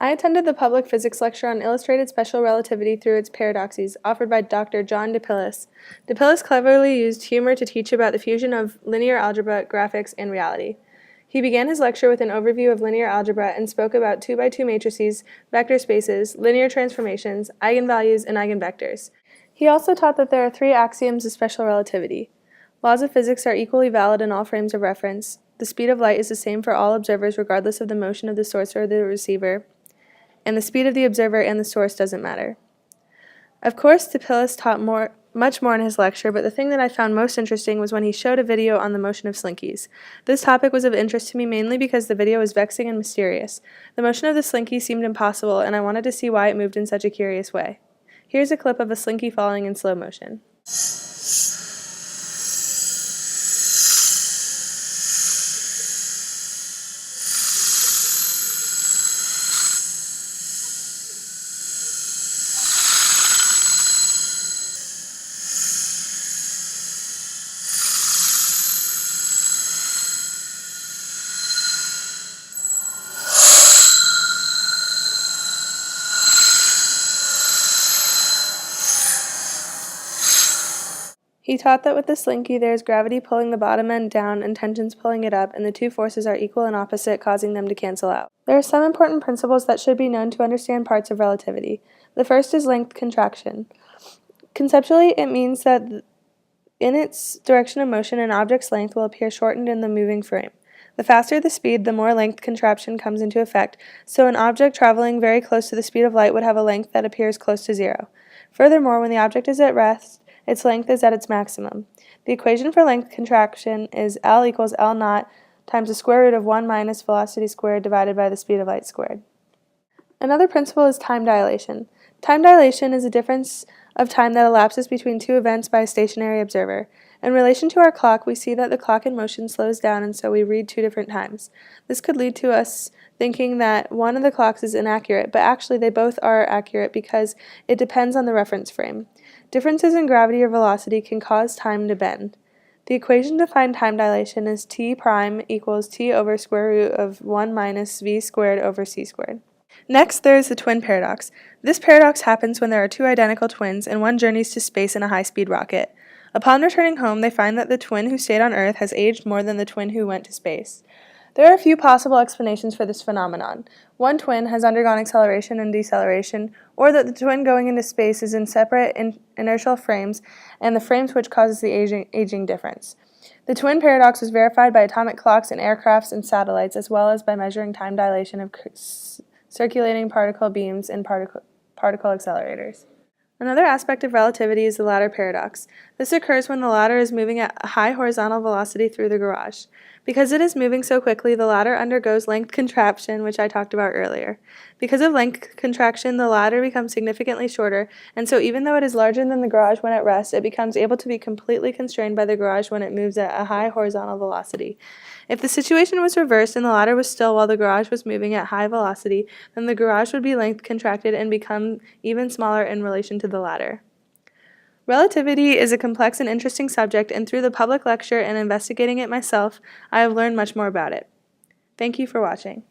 I attended the public physics lecture on illustrated special relativity through its paradoxes, offered by Dr. John DePillis. DePillis cleverly used humor to teach about the fusion of linear algebra, graphics, and reality. He began his lecture with an overview of linear algebra and spoke about 2x2 matrices, vector spaces, linear transformations, eigenvalues, and eigenvectors. He also taught that there are 3 axioms of special relativity. Laws of physics are equally valid in all frames of reference. The speed of light is the same for all observers regardless of the motion of the source or the receiver, and the speed of the observer and the source doesn't matter. Of course, DePillis taught much more in his lecture, but the thing that I found most interesting was when he showed a video on the motion of slinkies. This topic was of interest to me mainly because the video was vexing and mysterious. The motion of the slinky seemed impossible, and I wanted to see why it moved in such a curious way. Here's a clip of a slinky falling in slow motion. He taught that with the slinky there is gravity pulling the bottom end down and tensions pulling it up, and the two forces are equal and opposite, causing them to cancel out. There are some important principles that should be known to understand parts of relativity. The first is length contraction. Conceptually, it means that in its direction of motion, an object's length will appear shortened in the moving frame. The faster the speed, the more length contraction comes into effect, so an object traveling very close to the speed of light would have a length that appears close to 0. Furthermore, when the object is at rest, its length is at its maximum. The equation for length contraction is L equals L naught times the square root of 1 minus velocity squared divided by the speed of light squared. Another principle is time dilation. Time dilation is a difference of time that elapses between 2 events by a stationary observer. In relation to our clock, we see that the clock in motion slows down, and so we read 2 different times. This could lead to us thinking that one of the clocks is inaccurate, but actually they both are accurate because it depends on the reference frame. Differences in gravity or velocity can cause time to bend. The equation to find time dilation is t prime equals t over square root of 1 minus v squared over c squared. Next, there is the twin paradox. This paradox happens when there are 2 identical twins and one journeys to space in a high-speed rocket. Upon returning home, they find that the twin who stayed on Earth has aged more than the twin who went to space. There are a few possible explanations for this phenomenon. One twin has undergone acceleration and deceleration, or that the twin going into space is in separate inertial frames, and the frame switch causes the aging difference. The twin paradox was verified by atomic clocks in aircrafts and satellites, as well as by measuring time dilation of circulating particle beams in particle accelerators. Another aspect of relativity is the ladder paradox. This occurs when the ladder is moving at a high horizontal velocity through the garage. Because it is moving so quickly, the ladder undergoes length contraction, which I talked about earlier. Because of length contraction, the ladder becomes significantly shorter, and so even though it is larger than the garage when at rest, it becomes able to be completely constrained by the garage when it moves at a high horizontal velocity. If the situation was reversed and the ladder was still while the garage was moving at high velocity, then the garage would be length contracted and become even smaller in relation to the ladder. Relativity is a complex and interesting subject, and through the public lecture and investigating it myself, I have learned much more about it. Thank you for watching.